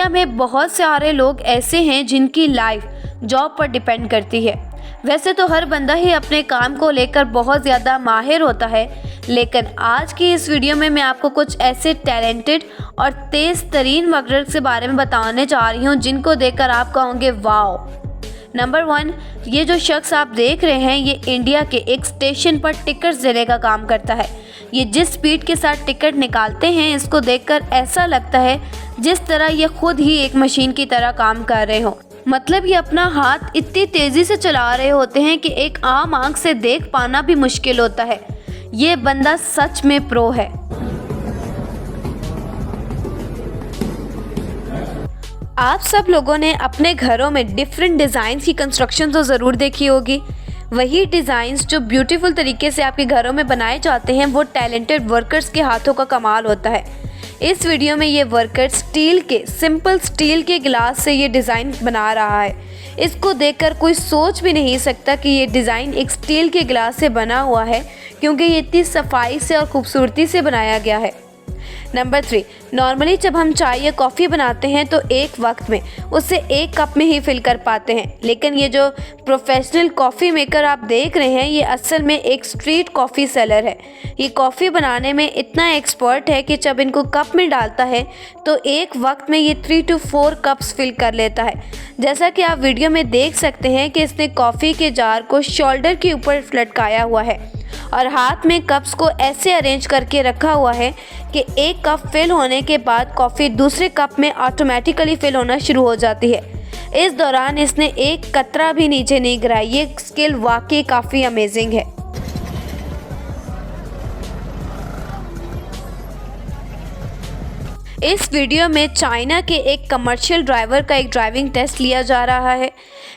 में बहुत सारे लोग ऐसे हैं जिनकी लाइफ जॉब पर डिपेंड करती है। वैसे तो हर बंदा ही अपने काम को लेकर बहुत ज़्यादा माहिर होता है, लेकिन आज की इस वीडियो में मैं आपको कुछ ऐसे टैलेंटेड और तेज़ तरीन वर्कर्स के बारे में बताने जा रही हूँ जिनको देखकर आप कहोगे वाओ। नंबर 1, ये जो शख्स आप देख रहे हैं ये इंडिया के एक स्टेशन पर टिकट देने का काम करता है। ये जिस स्पीड के साथ टिकट निकालते हैं इसको देखकर ऐसा लगता है जिस तरह ये खुद ही एक मशीन की तरह काम कर रहे हो। मतलब ये अपना हाथ इतनी तेज़ी से चला रहे होते हैं कि एक आम आंख से देख पाना भी मुश्किल होता है। ये बंदा सच में प्रो है। आप सब लोगों ने अपने घरों में डिफरेंट डिज़ाइंस की कंस्ट्रक्शन तो ज़रूर देखी होगी। वही डिज़ाइंस जो ब्यूटीफुल तरीके से आपके घरों में बनाए जाते हैं वो टैलेंटेड वर्कर्स के हाथों का कमाल होता है। इस वीडियो में ये वर्कर सिंपल स्टील के गिलास से ये डिज़ाइन बना रहा है। इसको देखकर कोई सोच भी नहीं सकता कि ये डिज़ाइन एक स्टील के गिलास से बना हुआ है, क्योंकि ये इतनी सफाई से और खूबसूरती से बनाया गया है। नंबर 3, नॉर्मली जब हम चाय या कॉफ़ी बनाते हैं तो एक वक्त में उसे एक कप में ही फिल कर पाते हैं, लेकिन ये जो प्रोफेशनल कॉफ़ी मेकर आप देख रहे हैं ये असल में एक स्ट्रीट कॉफ़ी सेलर है। ये कॉफ़ी बनाने में इतना एक्सपर्ट है कि जब इनको कप में डालता है तो एक वक्त में ये 3 to 4 कप्स फिल कर लेता है। जैसा कि आप वीडियो में देख सकते हैं कि इसने कॉफ़ी के जार को शोल्डर के ऊपर लटकाया हुआ है और हाथ में कप्स को ऐसे अरेंज करके रखा हुआ है कि एक कप फिल होने के बाद कॉफ़ी दूसरे कप में ऑटोमेटिकली फिल होना शुरू हो जाती है। इस दौरान इसने एक कतरा भी नीचे नहीं गिराया। ये स्किल वाकई काफ़ी अमेजिंग है। इस वीडियो में चाइना के एक कमर्शियल ड्राइवर का एक ड्राइविंग टेस्ट लिया जा रहा है।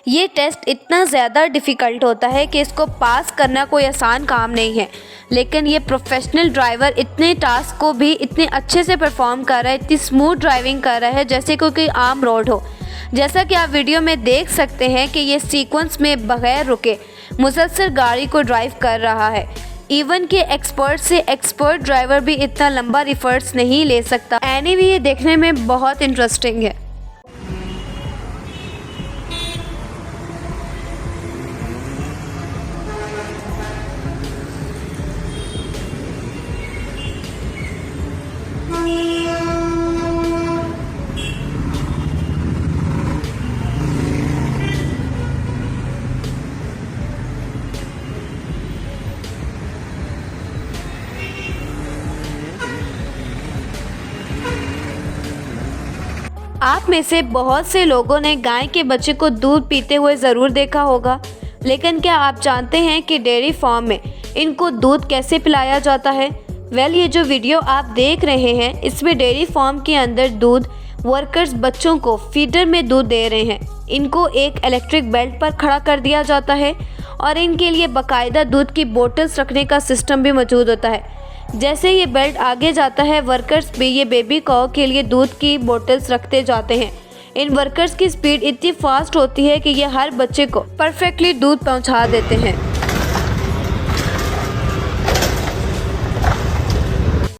ये टेस्ट इतना ज़्यादा डिफ़िकल्ट होता है कि इसको पास करना कोई आसान काम नहीं है, लेकिन ये प्रोफेशनल ड्राइवर इतने टास्क को भी इतने अच्छे से परफॉर्म कर रहा है, इतनी स्मूथ ड्राइविंग कर रहा है जैसे कोई आम रोड हो। जैसा कि आप वीडियो में देख सकते हैं कि ये सीक्वेंस में बगैर रुके मुसलसल गाड़ी को ड्राइव कर रहा है। इवन के एक्सपर्ट से एक्सपर्ट ड्राइवर भी इतना लंबा रिफर्स नहीं ले सकता। एनीवे ये देखने में बहुत इंटरेस्टिंग है। आप में से बहुत से लोगों ने गाय के बच्चे को दूध पीते हुए ज़रूर देखा होगा, लेकिन क्या आप जानते हैं कि डेयरी फार्म में इनको दूध कैसे पिलाया जाता है? ये जो वीडियो आप देख रहे हैं इसमें डेयरी फार्म के अंदर दूध वर्कर्स बच्चों को फीडर में दूध दे रहे हैं। इनको एक इलेक्ट्रिक बेल्ट पर खड़ा कर दिया जाता है और इनके लिए बाकायदा दूध की बोतल्स रखने का सिस्टम भी मौजूद होता है। जैसे ये बेल्ट आगे जाता है वर्कर्स भी ये बेबी कॉ के लिए दूध की बोतल्स रखते जाते हैं। इन वर्कर्स की स्पीड इतनी फास्ट होती है कि ये हर बच्चे को परफेक्टली दूध पहुंचा देते हैं।